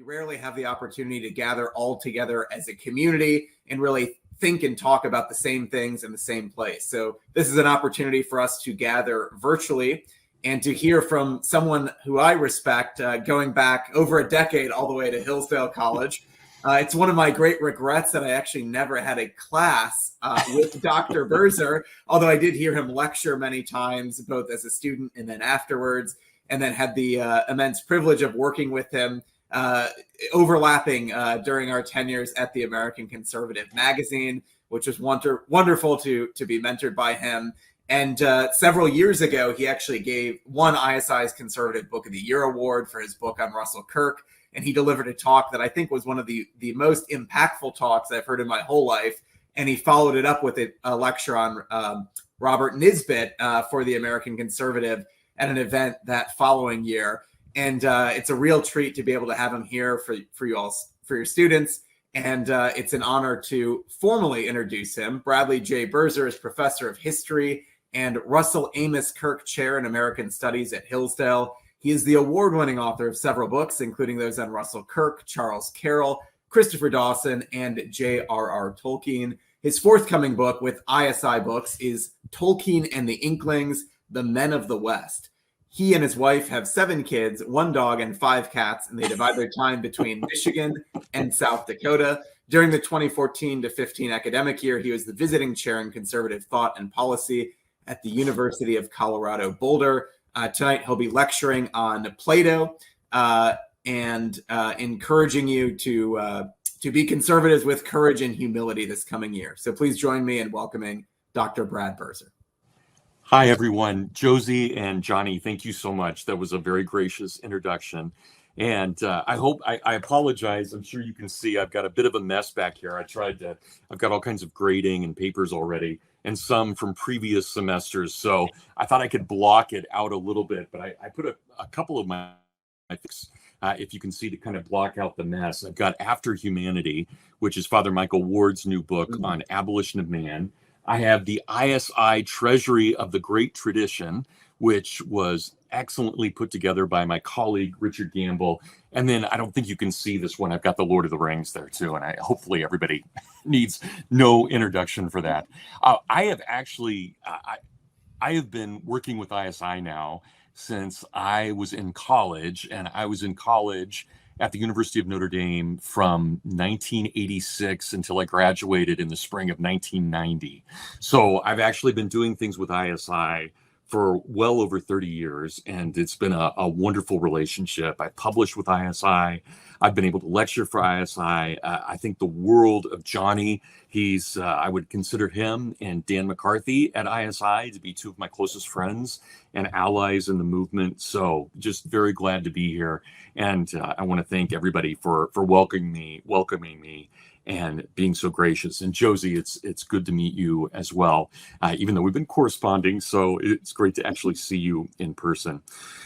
rarely have the opportunity to gather all together as a community and really think and talk about the same things in the same place. So this is an opportunity for us to gather virtually and to hear from someone who I respect, going back over a decade all the way to Hillsdale College. It's one of my great regrets that I actually never had a class with Dr. Birzer, although I did hear him lecture many times, both as a student and then afterwards, and then had the immense privilege of working with him, overlapping during our tenures at the American Conservative magazine, which was wonderful to be mentored by him. And several years ago, he actually won ISI's Conservative Book of the Year award for his book on Russell Kirk. And he delivered a talk that I think was one of the most impactful talks I've heard in my whole life. And he followed it up with a lecture on Robert Nisbet for the American Conservative at an event that following year. And it's a real treat to be able to have him here for you all, for your students. And it's an honor to formally introduce him. Bradley J. Birzer is professor of history and Russell Amos Kirk Chair in American Studies at Hillsdale. He is the award-winning author of several books, including those on Russell Kirk, Charles Carroll, Christopher Dawson, and J.R.R. Tolkien. His forthcoming book with ISI Books is Tolkien and the Inklings, The Men of the West. He and his wife have 7 kids, 1 dog, and 5 cats, and they divide their time between Michigan and South Dakota. During the 2014 to 15 academic year, he was the visiting chair in conservative thought and policy at the University of Colorado Boulder. Tonight, he'll be lecturing on Plato and encouraging you to be conservatives with courage and humility this coming year. So please join me in welcoming Dr. Brad Birzer. Hi, everyone. Josie and Johnny, thank you so much. That was a very gracious introduction. And I apologize. I'm sure you can see I've got a bit of a mess back here. I've got all kinds of grading and papers already, and some from previous semesters. So I thought I could block it out a little bit, but I put a couple of my if you can see, to kind of block out the mess. I've got After Humanity, which is Father Michael Ward's new book on abolition of man. I have the ISI Treasury of the Great Tradition, which was excellently put together by my colleague, Richard Gamble. And then I don't think you can see this one. I've got the Lord of the Rings there too. And hopefully everybody needs no introduction for that. I have been working with ISI now since I was in college, and I was in college at the University of Notre Dame from 1986 until I graduated in the spring of 1990. So I've actually been doing things with ISI for well over 30 years, and it's been a wonderful relationship. I published with ISI. I've been able to lecture for ISI. I think the world of Johnny. I would consider him and Dan McCarthy at ISI to be 2 of my closest friends and allies in the movement. So just very glad to be here. And I want to thank everybody for welcoming me and being so gracious. And Josie, it's good to meet you as well, even though we've been corresponding. So it's great to actually see you in person.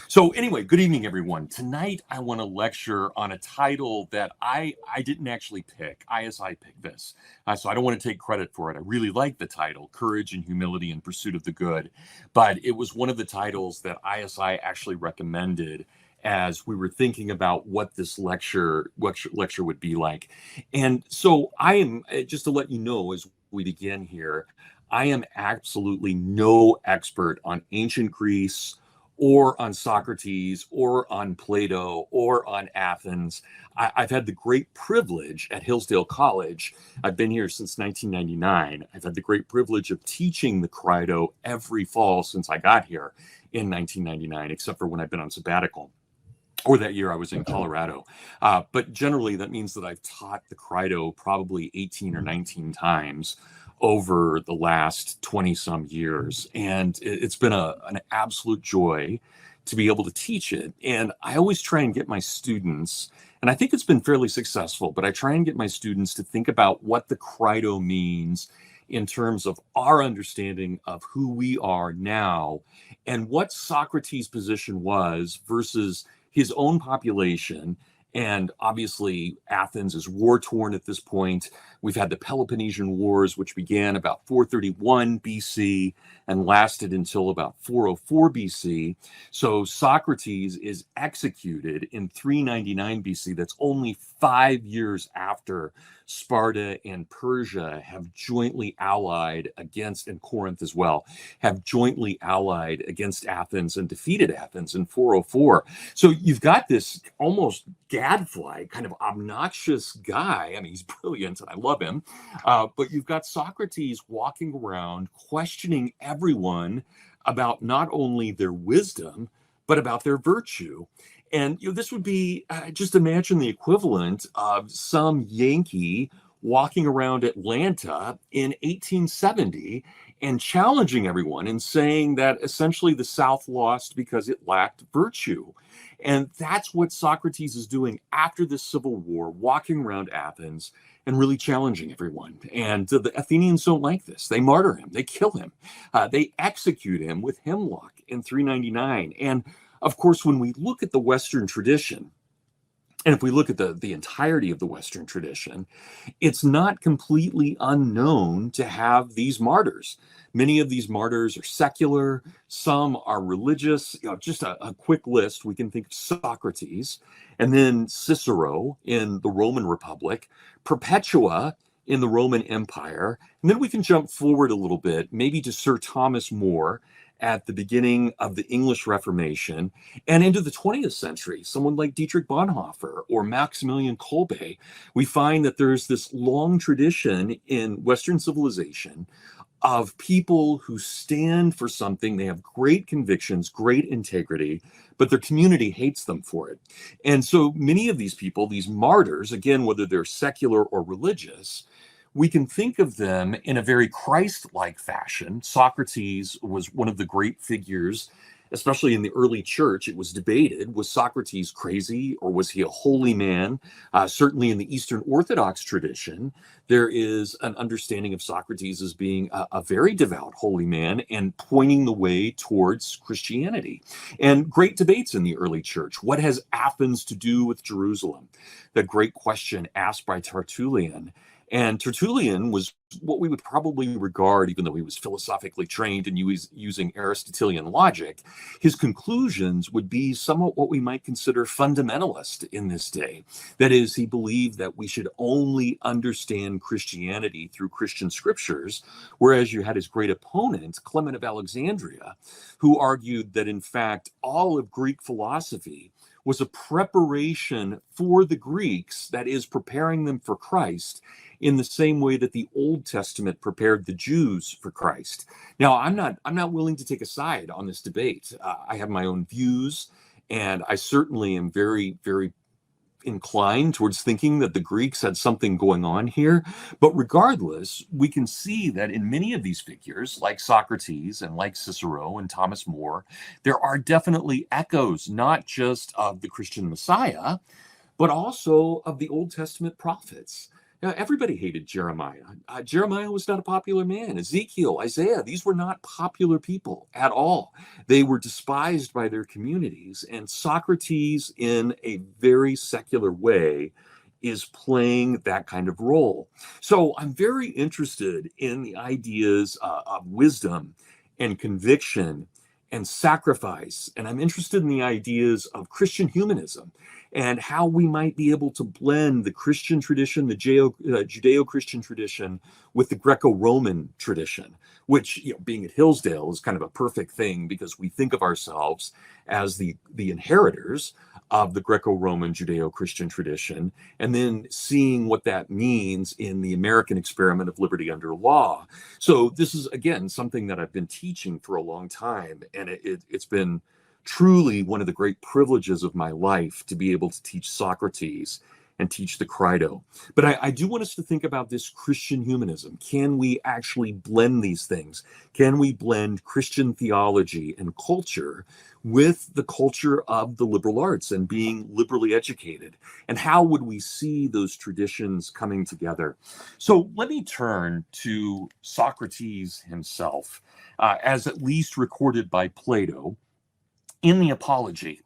So anyway, good evening, everyone. Tonight, I want to lecture on a title that I didn't actually pick. ISI picked this. So I don't want to take credit for it. I really like the title, Courage and Humility in Pursuit of the Good. But it was one of the titles that ISI actually recommended as we were thinking about what this lecture would be like. And so I am, just to let you know as we begin here, I am absolutely no expert on ancient Greece or on Socrates or on Plato or on Athens. I've had the great privilege at Hillsdale College. I've been here since 1999. I've had the great privilege of teaching the Crito every fall since I got here in 1999, except for when I've been on sabbatical. Or that year I was in Colorado. But generally, that means that I've taught the Crito probably 18 or 19 times over the last 20-some years. And it's been an absolute joy to be able to teach it. And I always try and get my students, and I think it's been fairly successful, but I try and get my students to think about what the Crito means in terms of our understanding of who we are now and what Socrates' position was versus his own population, And obviously, Athens is war-torn at this point. We've had the Peloponnesian Wars, which began about 431 BC and lasted until about 404 BC. So Socrates is executed in 399 BC. That's only 5 years after Sparta and Persia have jointly allied against, and Corinth as well, have jointly allied against Athens and defeated Athens in 404. So you've got this almost gadfly, kind of obnoxious guy. I mean, he's brilliant and I love him. But you've got Socrates walking around questioning everyone about not only their wisdom, but about their virtue. And this would be, just imagine the equivalent of some Yankee walking around Atlanta in 1870 and challenging everyone and saying that essentially the South lost because it lacked virtue. And that's what Socrates is doing after the Civil War, walking around Athens and really challenging everyone. And the Athenians don't like this. They martyr him. They kill him. They execute him with hemlock in 399. And of course, when we look at the Western tradition, and if we look at the entirety of the Western tradition, it's not completely unknown to have these martyrs. Many of these martyrs are secular, some are religious. Just a quick list, we can think of Socrates, and then Cicero in the Roman Republic, Perpetua in the Roman Empire, and then we can jump forward a little bit, maybe to Sir Thomas More at the beginning of the English Reformation and into the 20th century, someone like Dietrich Bonhoeffer or Maximilian Kolbe. We find that there's this long tradition in Western civilization of people who stand for something. They have great convictions, great integrity, but their community hates them for it. And so many of these people, these martyrs, again, whether they're secular or religious, we can think of them in a very Christ-like fashion. Socrates was one of the great figures, especially in the early church. It was debated, was Socrates crazy or was he a holy man? Certainly in the Eastern Orthodox tradition, there is an understanding of Socrates as being a very devout holy man and pointing the way towards Christianity. And great debates in the early church. What has Athens to do with Jerusalem? The great question asked by Tertullian. And Tertullian was what we would probably regard, even though he was philosophically trained and using Aristotelian logic, his conclusions would be somewhat what we might consider fundamentalist in this day. That is, he believed that we should only understand Christianity through Christian scriptures, whereas you had his great opponent, Clement of Alexandria, who argued that, in fact, all of Greek philosophy was a preparation for the Greeks, that is, preparing them for Christ, in the same way that the Old Testament prepared the Jews for Christ. Now, I'm not willing to take a side on this debate. I have my own views, and I certainly am very, very inclined towards thinking that the Greeks had something going on here. But regardless, we can see that in many of these figures, like Socrates and like Cicero and Thomas More, there are definitely echoes, not just of the Christian Messiah, but also of the Old Testament prophets. Now, everybody hated Jeremiah. Jeremiah was not a popular man. Ezekiel, Isaiah, these were not popular people at all. They were despised by their communities. And Socrates, in a very secular way, is playing that kind of role. So I'm very interested in the ideas of wisdom and conviction and sacrifice. And I'm interested in the ideas of Christian humanism and how we might be able to blend the Christian tradition, the Judeo-Christian tradition, with the Greco-Roman tradition, which, being at Hillsdale is kind of a perfect thing because we think of ourselves as the inheritors of the Greco-Roman Judeo-Christian tradition, and then seeing what that means in the American experiment of liberty under law. So this is, again, something that I've been teaching for a long time, and it's been truly one of the great privileges of my life to be able to teach Socrates and teach the Crito. But I do want us to think about this Christian humanism. Can we actually blend these things? Can we blend Christian theology and culture with the culture of the liberal arts and being liberally educated? And how would we see those traditions coming together? So let me turn to Socrates himself, as at least recorded by Plato. in the apology.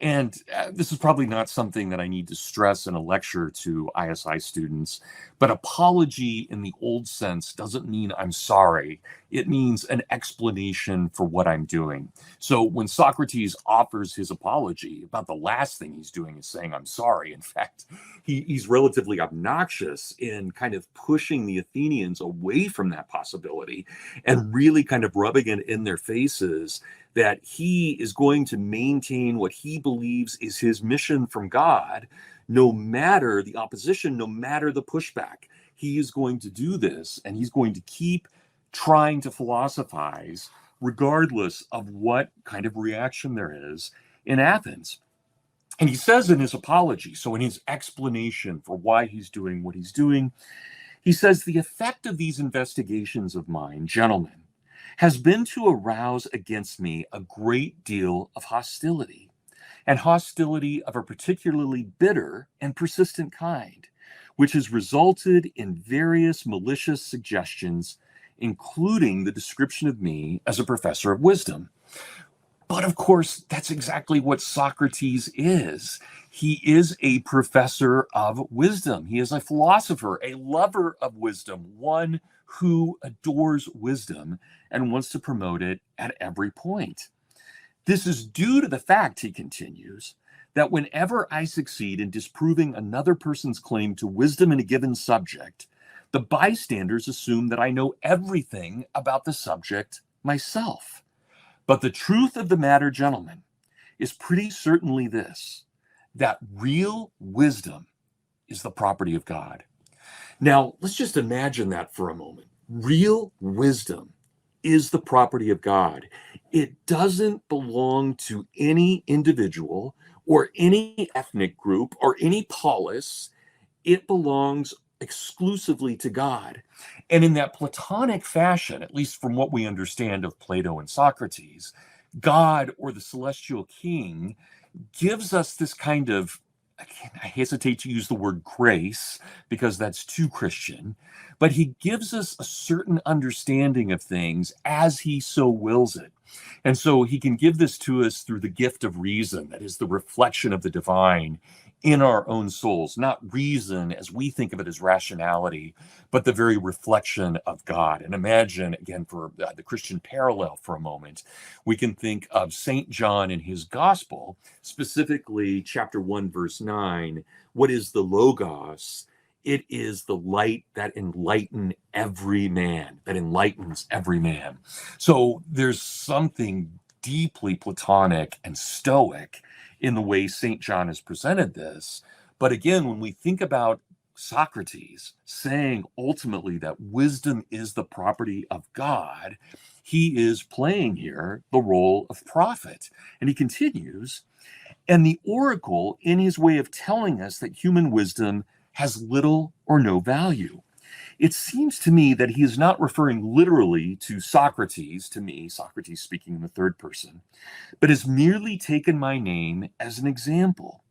And this is probably not something that I need to stress in a lecture to ISI students, but apology in the old sense doesn't mean I'm sorry. It means an explanation for what I'm doing. So when Socrates offers his apology, about the last thing he's doing is saying, I'm sorry. In fact, he's relatively obnoxious in kind of pushing the Athenians away from that possibility and really kind of rubbing it in their faces that he is going to maintain what he believes is his mission from God, no matter the opposition, no matter the pushback. He is going to do this, and he's going to keep trying to philosophize regardless of what kind of reaction there is in Athens. And he says in his apology, so in his explanation for why he's doing what he's doing, he says, the effect of these investigations of mine, gentlemen, has been to arouse against me a great deal of hostility, and hostility of a particularly bitter and persistent kind, which has resulted in various malicious suggestions, including the description of me as a professor of wisdom. But of course, that's exactly what Socrates is. He is a professor of wisdom. He is a philosopher, a lover of wisdom, one who adores wisdom and wants to promote it at every point. This is due to the fact, he continues, that whenever I succeed in disproving another person's claim to wisdom in a given subject, the bystanders assume that I know everything about the subject myself. But the truth of the matter, gentlemen, is pretty certainly this, that real wisdom is the property of God. Now, let's just imagine that for a moment. Real wisdom is the property of God. It doesn't belong to any individual or any ethnic group or any polis. It belongs exclusively to God. And in that Platonic fashion, at least from what we understand of Plato and Socrates, God, or the celestial king, gives us this kind of, I hesitate to use the word grace because that's too Christian, but he gives us a certain understanding of things as he so wills it. And so he can give this to us through the gift of reason, that is the reflection of the divine in our own souls, not reason as we think of it as rationality, but the very reflection of God. And imagine, again, for the Christian parallel for a moment, we can think of St. John in his gospel, specifically chapter 1, verse 9. What is the Logos? It is the light that enlightens every man, that enlightens every man. So there's something deeply Platonic and Stoic in the way St. John has presented this. But again, when we think about Socrates saying ultimately that wisdom is the property of God, he is playing here the role of prophet. And he continues, and the oracle, in his way of telling us that human wisdom has little or no value. It seems to me that he is not referring literally to Socrates, to me, Socrates speaking in the third person, but has merely taken my name as an example,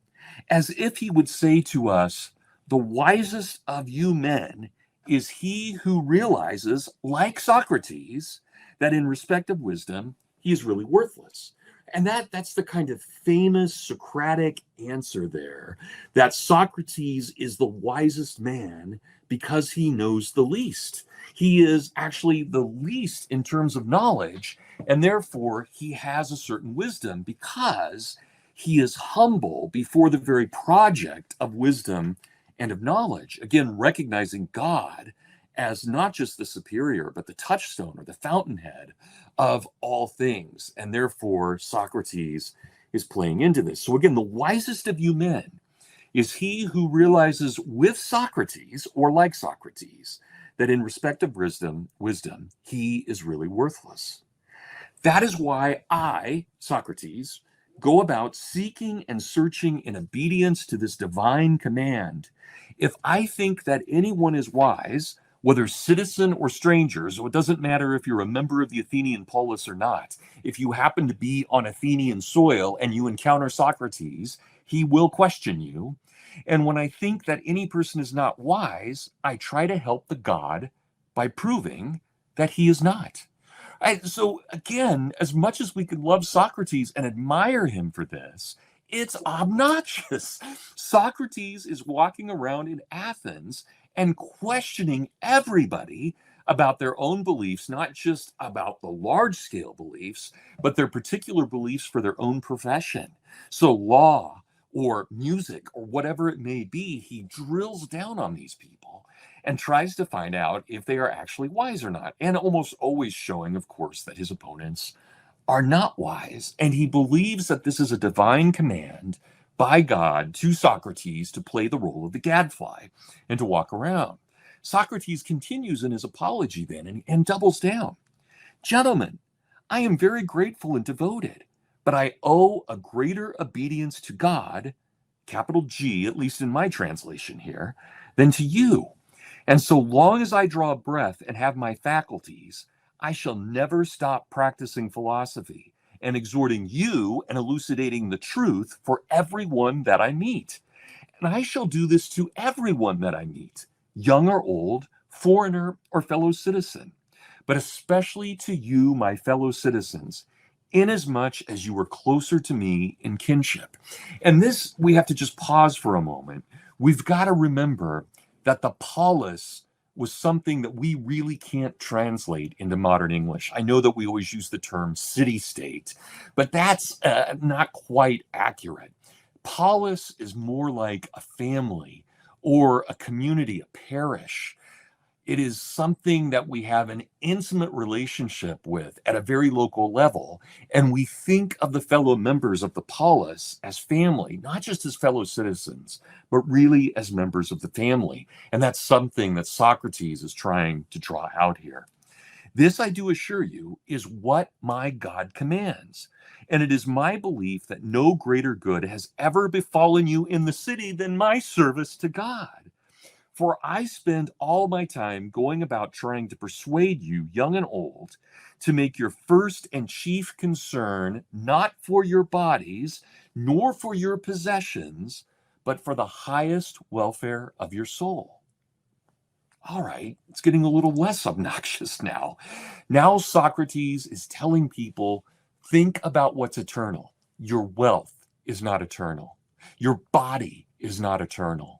as if he would say to us, the wisest of you men is he who realizes, like Socrates, that in respect of wisdom, he is really worthless. And that's the kind of famous Socratic answer there, that Socrates is the wisest man because he knows the least. He is actually the least in terms of knowledge, and therefore he has a certain wisdom because he is humble before the very project of wisdom and of knowledge. Again, recognizing God as not just the superior, but the touchstone or the fountainhead of all things. And therefore, Socrates is playing into this. So again, the wisest of you men is he who realizes with Socrates, or like Socrates, that in respect of wisdom, he is really worthless. That is why I, Socrates, go about seeking and searching in obedience to this divine command. If I think that anyone is wise, whether citizen or stranger, so it doesn't matter if you're a member of the Athenian polis or not. If you happen to be on Athenian soil and you encounter Socrates, he will question you. And when I think that any person is not wise, I try to help the god by proving that he is not. So again, as much as we could love Socrates and admire him for this, it's obnoxious. Socrates is walking around in Athens and questioning everybody about their own beliefs, not just about the large scale beliefs, but their particular beliefs for their own profession. So law or music or whatever it may be, he drills down on these people and tries to find out if they are actually wise or not. And almost always showing, of course, that his opponents are not wise. And he believes that this is a divine command by God to Socrates to play the role of the gadfly and to walk around. Socrates continues in his apology then and doubles down. Gentlemen, I am very grateful and devoted, but I owe a greater obedience to God, capital G, at least in my translation here, than to you. And so long as I draw breath and have my faculties, I shall never stop practicing philosophy and exhorting you and elucidating the truth for everyone that I meet. And I shall do this to everyone that I meet, young or old, foreigner or fellow citizen, but especially to you, my fellow citizens, inasmuch as you were closer to me in kinship. And this, we have to just pause for a moment. We've got to remember that the polis was something that we really can't translate into modern English. I know that we always use the term city-state, but that's not quite accurate. Polis is more like a family or a community, a parish. It is something that we have an intimate relationship with at a very local level. And we think of the fellow members of the polis as family, not just as fellow citizens, but really as members of the family. And that's something that Socrates is trying to draw out here. This, I do assure you, is what my God commands. And it is my belief that no greater good has ever befallen you in the city than my service to God. For I spend all my time going about trying to persuade you, young and old, to make your first and chief concern not for your bodies, nor for your possessions, but for the highest welfare of your soul. All right, it's getting a little less obnoxious now. Now Socrates is telling people, think about what's eternal. Your wealth is not eternal. Your body is not eternal.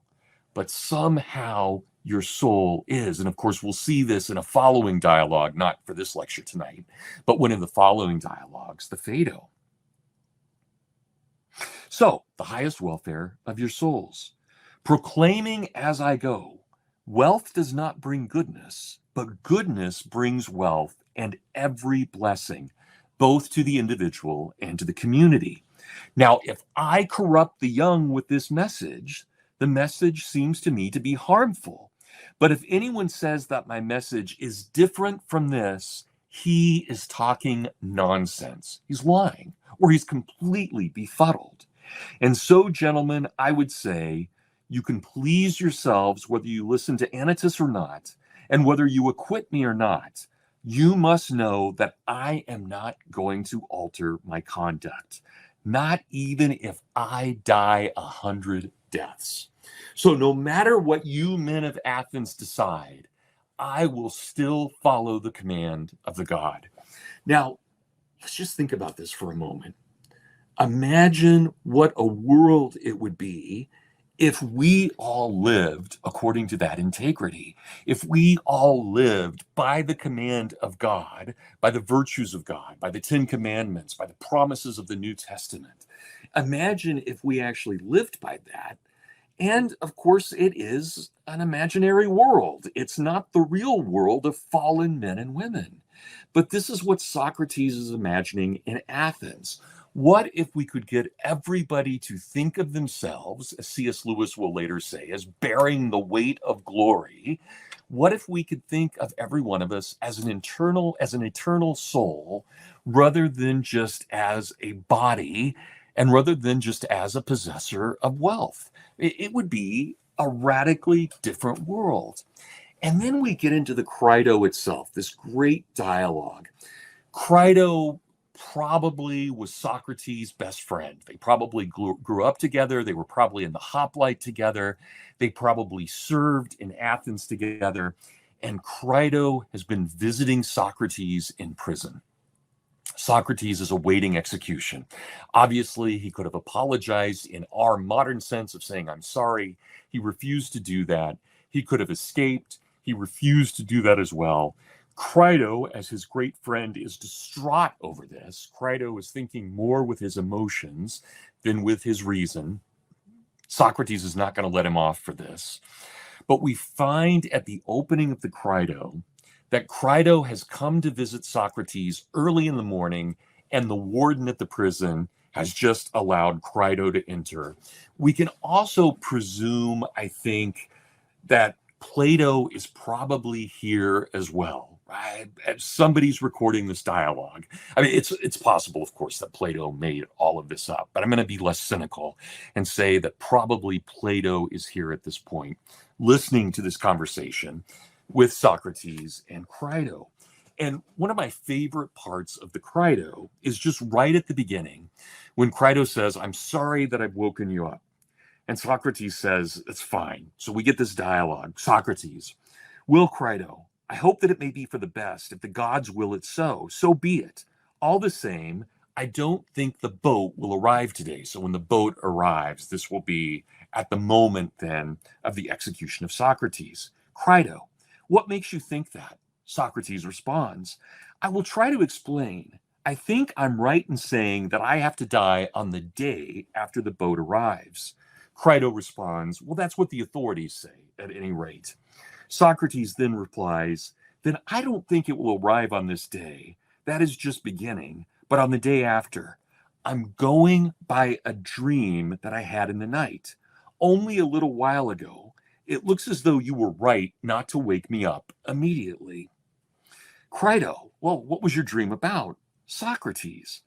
But somehow your soul is. And of course, we'll see this in a following dialogue, not for this lecture tonight, but one of the following dialogues, the Phaedo. So, the highest welfare of your souls. Proclaiming as I go, wealth does not bring goodness, but goodness brings wealth and every blessing, both to the individual and to the community. Now, if I corrupt the young with this message, the message seems to me to be harmful. But if anyone says that my message is different from this, he is talking nonsense. He's lying, or he's completely befuddled. And so, gentlemen, I would say you can please yourselves whether you listen to Anytus or not, and whether you acquit me or not. You must know that I am not going to alter my conduct, not even if I die 100 deaths. So no matter what you men of Athens decide, I will still follow the command of the god. Now, let's just think about this for a moment. Imagine what a world it would be if we all lived according to that integrity, if we all lived by the command of God, by the virtues of God, by the 10 Commandments, by the promises of the New Testament. Imagine if we actually lived by that. And of course, it is an imaginary world. It's not the real world of fallen men and women. But this is what Socrates is imagining in Athens. What if we could get everybody to think of themselves, as C.S. Lewis will later say, as bearing the weight of glory? What if we could think of every one of us as an eternal soul, rather than just as a body, and rather than just as a possessor of wealth? It would be a radically different world. And then we get into the Crito itself, this great dialogue. Crito probably was Socrates' best friend. They probably grew up together. They were probably in the hoplite together. They probably served in Athens together. and Crito has been visiting Socrates in prison. Socrates is awaiting execution. Obviously, he could have apologized in our modern sense of saying, I'm sorry. He refused to do that. He could have escaped. He refused to do that as well. Crito, as his great friend, is distraught over this. Crito is thinking more with his emotions than with his reason. Socrates is not going to let him off for this. But we find at the opening of the Crito that Crito has come to visit Socrates early in the morning, and the warden at the prison has just allowed Crito to enter. We can also presume, I think, that Plato is probably here as well. Right? Somebody's recording this dialogue. I mean, it's possible, of course, that Plato made all of this up, but I'm going to be less cynical and say that probably Plato is here at this point, listening to this conversation with Socrates and Crito. And one of my favorite parts of the Crito is just right at the beginning when Crito says, I'm sorry that I've woken you up. And Socrates says, it's fine. So we get this dialogue. Socrates, will Crito, I hope that it may be for the best. If the gods will it so, so be it. All the same, I don't think the boat will arrive today. So when the boat arrives, this will be at the moment then of the execution of Socrates. Crito, what makes you think that? Socrates responds, I will try to explain. I think I'm right in saying that I have to die on the day after the boat arrives. Crito responds, well, that's what the authorities say, at any rate. Socrates then replies, then I don't think it will arrive on this day. That is just beginning, but on the day after. I'm going by a dream that I had in the night. Only a little while ago, it looks as though you were right not to wake me up immediately. Crito, well, what was your dream about? Socrates,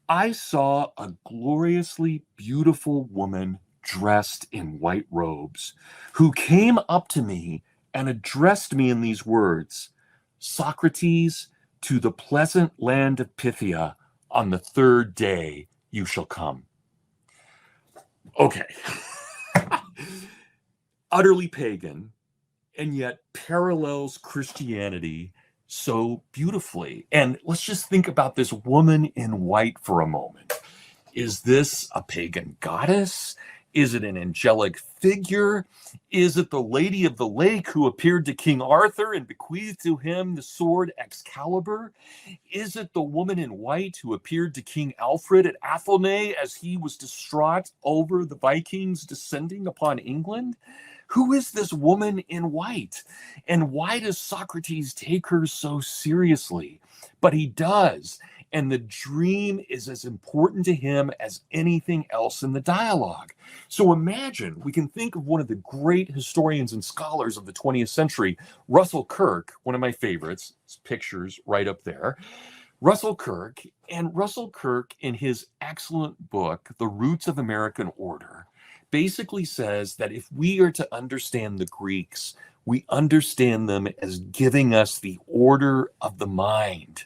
I saw a gloriously beautiful woman dressed in white robes who came up to me and addressed me in these words, Socrates, to the pleasant land of Pythia on the third day you shall come. Okay. Utterly pagan, and yet parallels Christianity so beautifully. And let's just think about this woman in white for a moment. Is this a pagan goddess? Is it an angelic figure? Is it the Lady of the Lake who appeared to King Arthur and bequeathed to him the sword Excalibur? Is it the woman in white who appeared to King Alfred at Athelney as he was distraught over the Vikings descending upon England? Who is this woman in white? And why does Socrates take her so seriously? But he does. And the dream is as important to him as anything else in the dialogue. So imagine, we can think of one of the great historians and scholars of the 20th century, Russell Kirk, one of my favorites, his pictures right up there. Russell Kirk in his excellent book, The Roots of American Order, basically says that if we are to understand the Greeks, we understand them as giving us the order of the mind.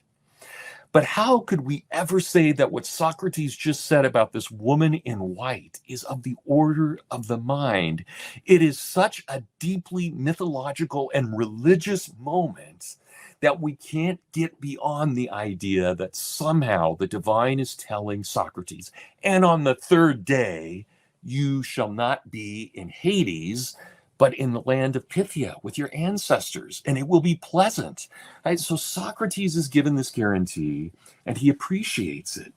But how could we ever say that what Socrates just said about this woman in white is of the order of the mind? It is such a deeply mythological and religious moment that we can't get beyond the idea that somehow the divine is telling Socrates, and on the third day, you shall not be in Hades, but in the land of Pythia with your ancestors, and it will be pleasant. Right? So Socrates is given this guarantee, and he appreciates it.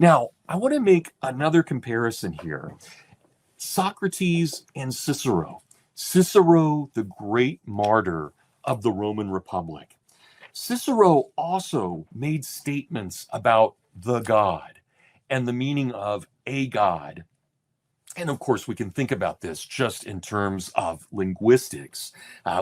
Now, I want to make another comparison here. Socrates and Cicero. Cicero, the great martyr of the Roman Republic. Cicero also made statements about the God and the meaning of a God. And of course, we can think about this just in terms of linguistics.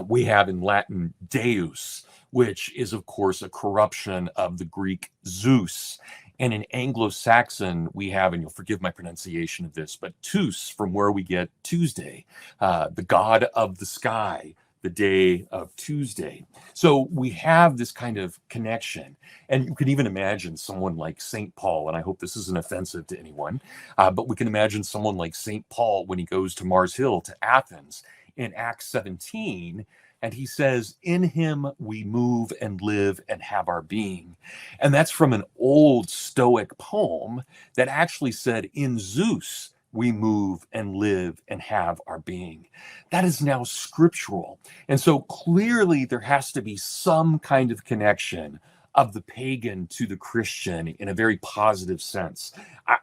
We have in Latin Deus, which is, of course, a corruption of the Greek Zeus. And in Anglo-Saxon, we have, and you'll forgive my pronunciation of this, but Tus, from where we get Tuesday, the god of the sky, the day of Tuesday. So we have this kind of connection. And you can even imagine someone like St. Paul, and I hope this isn't offensive to anyone, but we can imagine someone like St. Paul when he goes to Mars Hill, to Athens, in Acts 17, And he says, in him we move and live and have our being. And that's from an old Stoic poem that actually said, in Zeus we move and live and have our being. That is now scriptural. And so clearly there has to be some kind of connection of the pagan to the Christian in a very positive sense.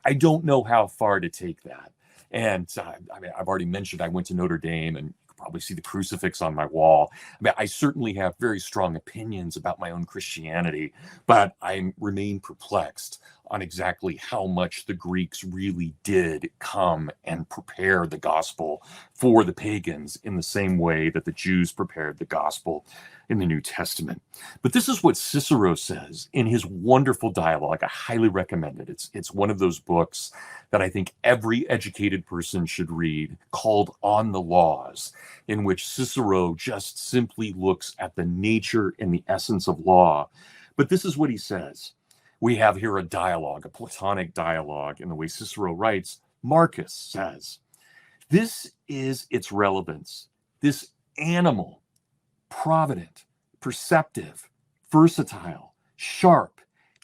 I don't know how far to take that. And I mean, I've already mentioned I went to Notre Dame, and you can probably see the crucifix on my wall. I mean, I certainly have very strong opinions about my own Christianity, but I remain perplexed on exactly how much the Greeks really did come and prepare the gospel for the pagans in the same way that the Jews prepared the gospel in the New Testament. But this is what Cicero says in his wonderful dialogue. I highly recommend it. It's one of those books that I think every educated person should read, called On the Laws, in which Cicero just simply looks at the nature and the essence of law. But this is what he says. We have here a dialogue, a Platonic dialogue, in the way Cicero writes. Marcus says, this is its relevance, this animal, provident, perceptive, versatile, sharp,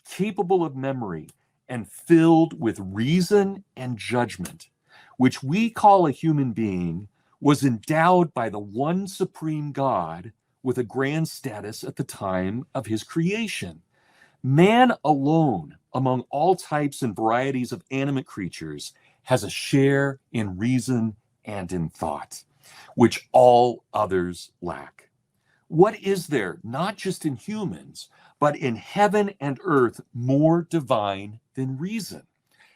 capable of memory, and filled with reason and judgment, which we call a human being, was endowed by the one supreme God with a grand status at the time of his creation. Man alone, among all types and varieties of animate creatures, has a share in reason and in thought, which all others lack. What is there, not just in humans, but in heaven and earth, more divine than reason?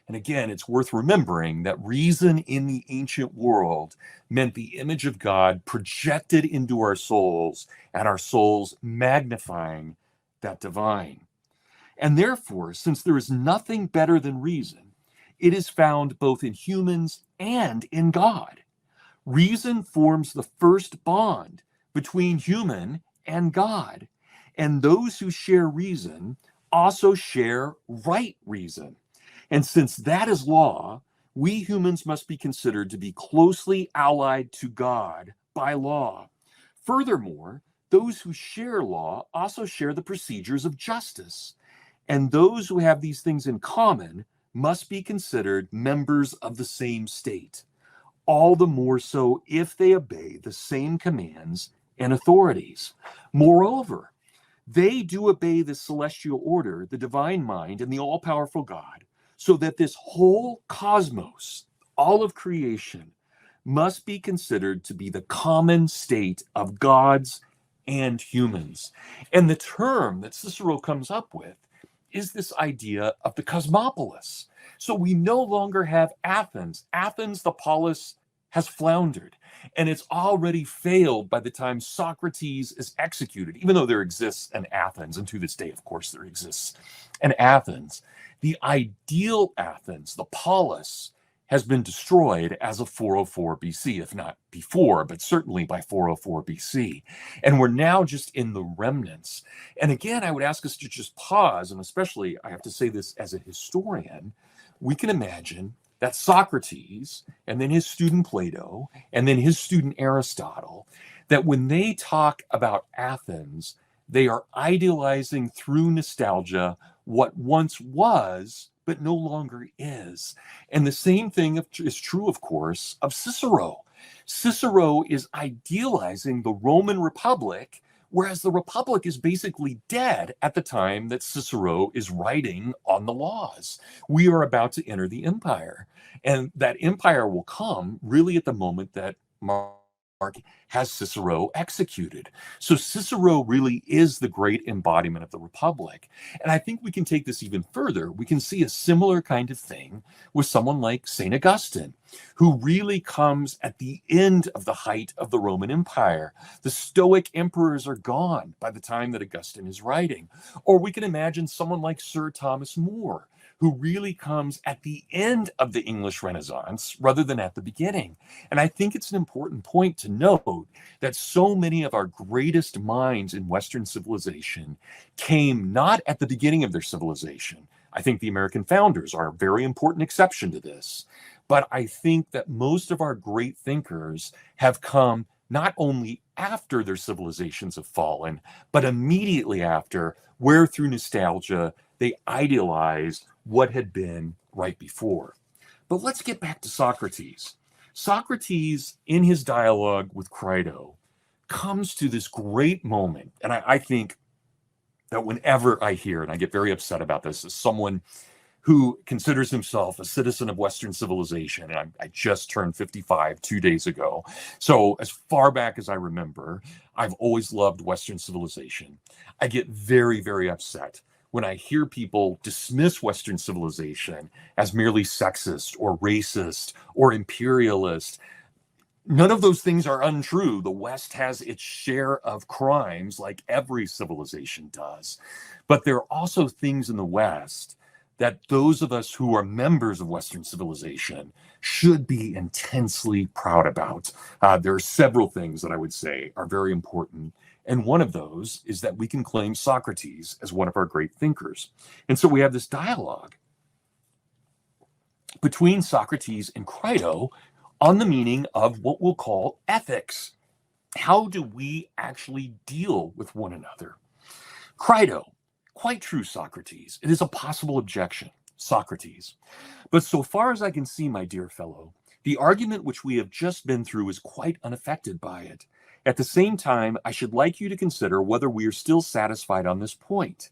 And again, it's worth remembering that reason in the ancient world meant the image of God projected into our souls, and our souls magnifying that divine. And therefore, since there is nothing better than reason, it is found both in humans and in God. Reason forms the first bond between human and God, and those who share reason also share right reason. And since that is law, we humans must be considered to be closely allied to God by law. Furthermore, those who share law also share the procedures of justice. And those who have these things in common must be considered members of the same state, all the more so if they obey the same commands and authorities. Moreover, they do obey the celestial order, the divine mind, and the all-powerful God, so that this whole cosmos, all of creation, must be considered to be the common state of gods and humans. And the term that Cicero comes up with is this idea of the cosmopolis. So we no longer have Athens. Athens, the polis, has floundered, and it's already failed by the time Socrates is executed, even though there exists an Athens, and to this day, of course, there exists an Athens. The ideal Athens, the polis, has been destroyed as of 404 BC, if not before, but certainly by 404 BC. And we're now just in the remnants. And again, I would ask us to just pause, and especially, I have to say this as a historian, we can imagine that Socrates, and then his student Plato, and then his student Aristotle, that when they talk about Athens, they are idealizing through nostalgia what once was, but no longer is. And the same thing is true, of course, of Cicero. Cicero is idealizing the Roman Republic, whereas the Republic is basically dead at the time that Cicero is writing On the Laws. We are about to enter the empire, and that empire will come really at the moment that Mark has Cicero executed. So Cicero really is the great embodiment of the Republic. And I think we can take this even further. We can see a similar kind of thing with someone like St. Augustine, who really comes at the end of the height of the Roman Empire. The Stoic emperors are gone by the time that Augustine is writing. Or we can imagine someone like Sir Thomas More, who really comes at the end of the English Renaissance rather than at the beginning. And I think it's an important point to note that so many of our greatest minds in Western civilization came not at the beginning of their civilization. I think the American founders are a very important exception to this. But I think that most of our great thinkers have come not only after their civilizations have fallen, but immediately after, where through nostalgia, they idealized what had been right before. But let's get back to Socrates. Socrates, in his dialogue with Crito, comes to this great moment. And I think that whenever I hear, and I get very upset about this, as someone who considers himself a citizen of Western civilization, and I just turned 55 2 days ago. So as far back as I remember, I've always loved Western civilization. I get very, very upset when I hear people dismiss Western civilization as merely sexist or racist or imperialist. None of those things are untrue. The West has its share of crimes like every civilization does. But there are also things in the West that those of us who are members of Western civilization should be intensely proud about. There are several things that I would say are very important. And one of those is that we can claim Socrates as one of our great thinkers. And so we have this dialogue between Socrates and Crito on the meaning of what we'll call ethics. How do we actually deal with one another? Crito, quite true, Socrates. It is a possible objection, Socrates. But so far as I can see, my dear fellow, the argument which we have just been through is quite unaffected by it. At the same time, I should like you to consider whether we are still satisfied on this point,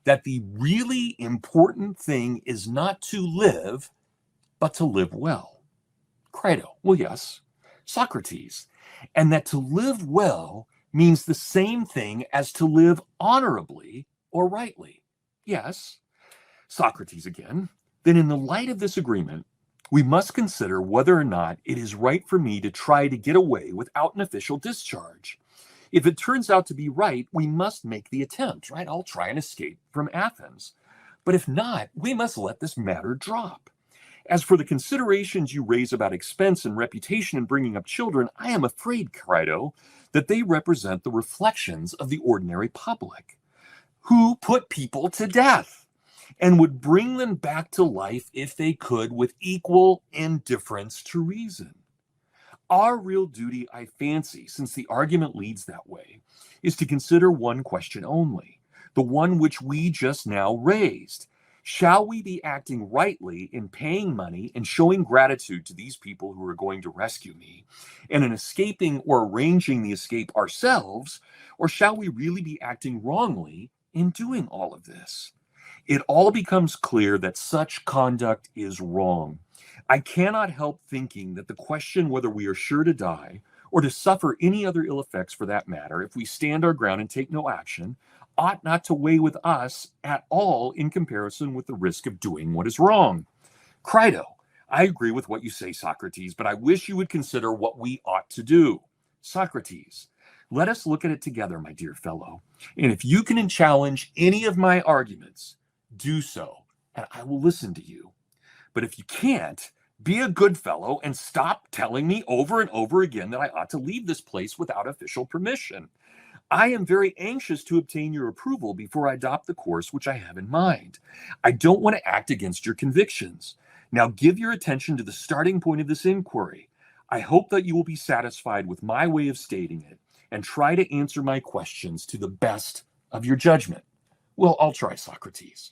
that the really important thing is not to live, but to live well. Crito, well, yes. Socrates, and that to live well means the same thing as to live honorably or rightly. Yes. Socrates again, then in the light of this agreement, we must consider whether or not it is right for me to try to get away without an official discharge. If it turns out to be right, we must make the attempt, right? I'll try and escape from Athens. But if not, we must let this matter drop. As for the considerations you raise about expense and reputation in bringing up children, I am afraid, Crito, that they represent the reflections of the ordinary public, who put people to death and would bring them back to life if they could with equal indifference to reason. Our real duty, I fancy, since the argument leads that way, is to consider one question only, the one which we just now raised. Shall we be acting rightly in paying money and showing gratitude to these people who are going to rescue me, and in escaping or arranging the escape ourselves, or shall we really be acting wrongly in doing all of this? It all becomes clear that such conduct is wrong. I cannot help thinking that the question whether we are sure to die, or to suffer any other ill effects for that matter, if we stand our ground and take no action, ought not to weigh with us at all in comparison with the risk of doing what is wrong. Crito, I agree with what you say, Socrates, but I wish you would consider what we ought to do. Socrates, let us look at it together, my dear fellow. And if you can challenge any of my arguments, do so, and I will listen to you. But if you can't, be a good fellow and stop telling me over and over again that I ought to leave this place without official permission. I am very anxious to obtain your approval before I adopt the course which I have in mind. I don't want to act against your convictions. Now give your attention to the starting point of this inquiry. I hope that you will be satisfied with my way of stating it and try to answer my questions to the best of your judgment. Well, I'll try, Socrates.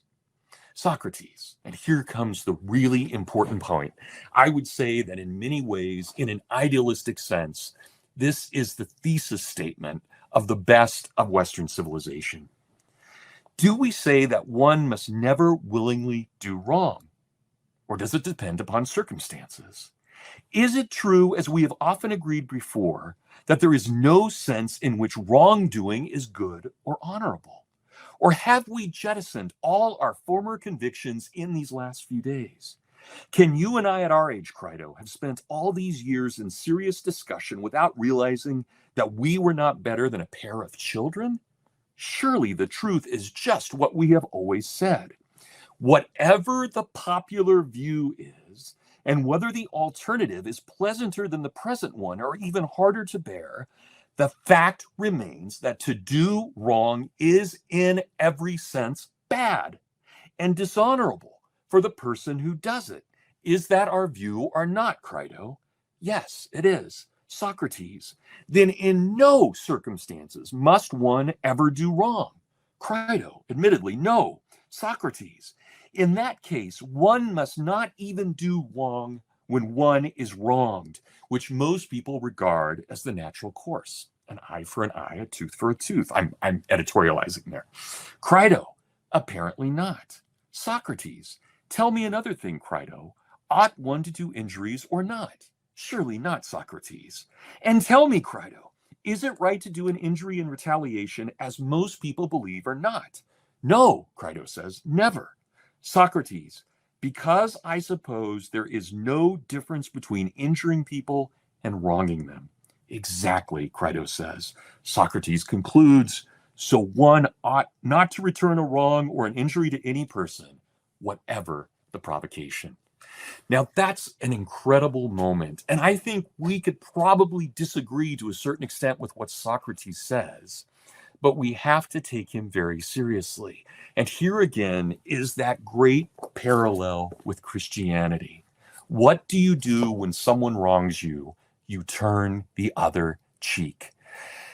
Socrates, and here comes the really important point. I would say that in many ways, in an idealistic sense, this is the thesis statement of the best of Western civilization. Do we say that one must never willingly do wrong? Or does it depend upon circumstances? Is it true, as we have often agreed before, that there is no sense in which wrongdoing is good or honorable? Or have we jettisoned all our former convictions in these last few days? Can you and I at our age, Crito, have spent all these years in serious discussion without realizing that we were not better than a pair of children? Surely the truth is just what we have always said. Whatever the popular view is, and whether the alternative is pleasanter than the present one or even harder to bear, the fact remains that to do wrong is in every sense bad and dishonorable for the person who does it. Is that our view or not, Crito? Yes, it is. Socrates. Then in no circumstances must one ever do wrong. Crito. Admittedly, no. Socrates. In that case, one must not even do wrong when one is wronged, which most people regard as the natural course. An eye for an eye, a tooth for a tooth. I'm editorializing there. Crito. Apparently not. Socrates. Tell me another thing, Crito. Ought one to do injuries or not? Surely not, Socrates. And tell me, Crito, is it right to do an injury in retaliation as most people believe or not? No, Crito says, never. Socrates, because I suppose there is no difference between injuring people and wronging them. Exactly, Crito says. Socrates concludes, so one ought not to return a wrong or an injury to any person, whatever the provocation. Now, that's an incredible moment. And I think we could probably disagree to a certain extent with what Socrates says, but we have to take him very seriously. And here again is that great parallel with Christianity. What do you do when someone wrongs you? You turn the other cheek.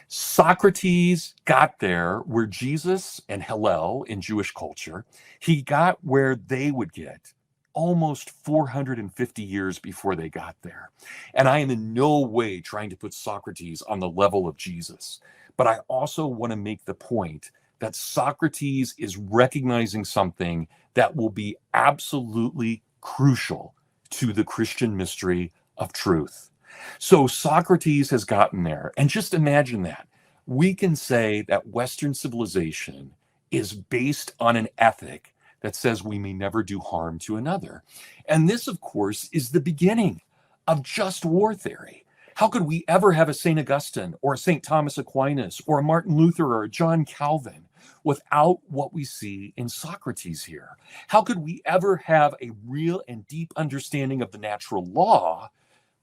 Socrates got there where Jesus and Hillel in Jewish culture, he got where they would get almost 450 years before they got there. And I am in no way trying to put Socrates on the level of Jesus, but I also want to make the point that Socrates is recognizing something that will be absolutely crucial to the Christian mystery of truth. So Socrates has gotten there. And just imagine that. We can say that Western civilization is based on an ethic that says we may never do harm to another. And this, of course, is the beginning of just war theory. How could we ever have a St. Augustine or a St. Thomas Aquinas or a Martin Luther or a John Calvin without what we see in Socrates here? How could we ever have a real and deep understanding of the natural law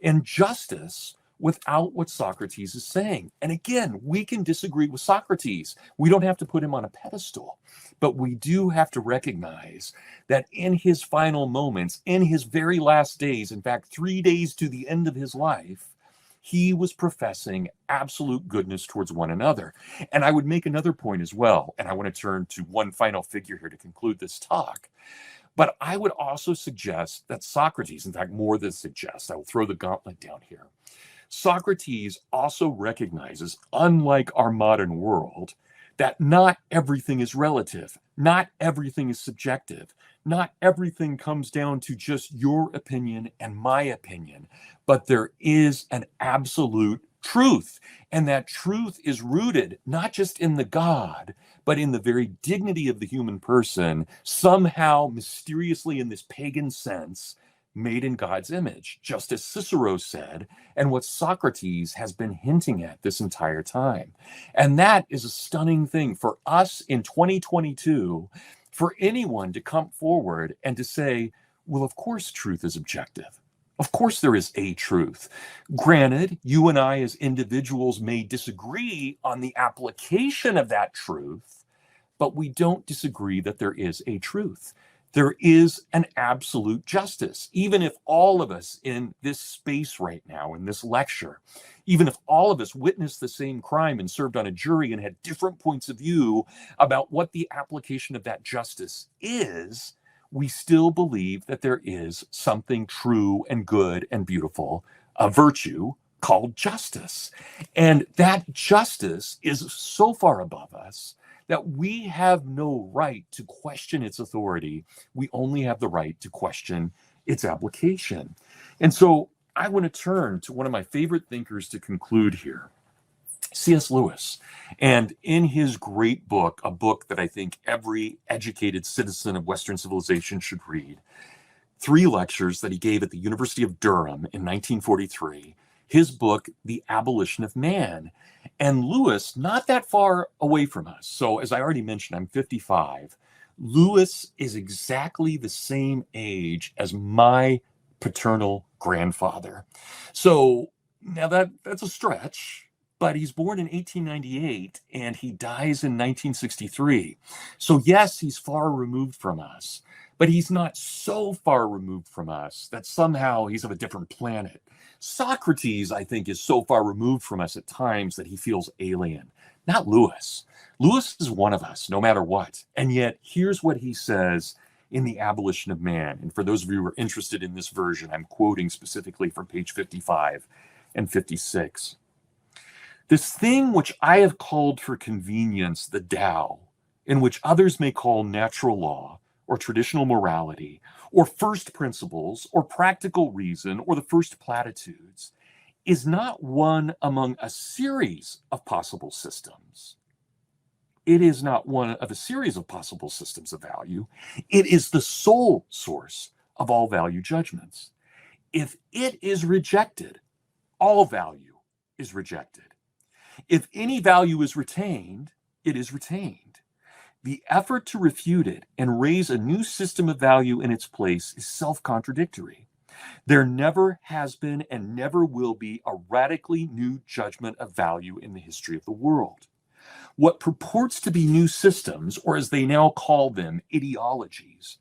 and justice without what Socrates is saying? And again, we can disagree with Socrates. We don't have to put him on a pedestal, but we do have to recognize that in his final moments, in his very last days, in fact, 3 days to the end of his life, he was professing absolute goodness towards one another. And I would make another point as well, and I want to turn to one final figure here to conclude this talk. But I would also suggest that Socrates, in fact, more than suggest, I will throw the gauntlet down here. Socrates also recognizes, unlike our modern world, that not everything is relative, not everything is subjective, not everything comes down to just your opinion and my opinion, but there is an absolute truth. And that truth is rooted not just in the God, but in the very dignity of the human person, somehow mysteriously in this pagan sense, made in God's image, just as Cicero said, and what Socrates has been hinting at this entire time. And that is a stunning thing for us in 2022, for anyone to come forward and to say, well, of course, truth is objective. Of course, there is a truth. Granted, you and I as individuals may disagree on the application of that truth, but we don't disagree that there is a truth. There is an absolute justice. Even if all of us in this space right now, in this lecture, even if all of us witnessed the same crime and served on a jury and had different points of view about what the application of that justice is, we still believe that there is something true and good and beautiful, a virtue called justice. And that justice is so far above us that we have no right to question its authority. We only have the right to question its application. And so I want to turn to one of my favorite thinkers to conclude here, C.S. Lewis. And in his great book, a book that I think every educated citizen of Western civilization should read, 3 lectures that he gave at the University of Durham in 1943, his book, The Abolition of Man. And Lewis, not that far away from us. So as I already mentioned, I'm 55. Lewis is exactly the same age as my paternal grandfather. So now that's a stretch, but he's born in 1898 and he dies in 1963. So yes, he's far removed from us, but he's not so far removed from us that somehow he's of a different planet. Socrates, I think, is so far removed from us at times that he feels alien. Not Lewis. Lewis is one of us, no matter what. And yet, here's what he says in The Abolition of Man. And for those of you who are interested in this version, I'm quoting specifically from page 55 and 56. This thing which I have called for convenience the Tao, in which others may call natural law, or traditional morality, or first principles, or practical reason, or the first platitudes, is not one among a series of possible systems. It is not one of a series of possible systems of value. It is the sole source of all value judgments. If it is rejected, all value is rejected. If any value is retained, it is retained. The effort to refute it and raise a new system of value in its place is self-contradictory. There never has been and never will be a radically new judgment of value in the history of the world. What purports to be new systems, or as they now call them, ideologies,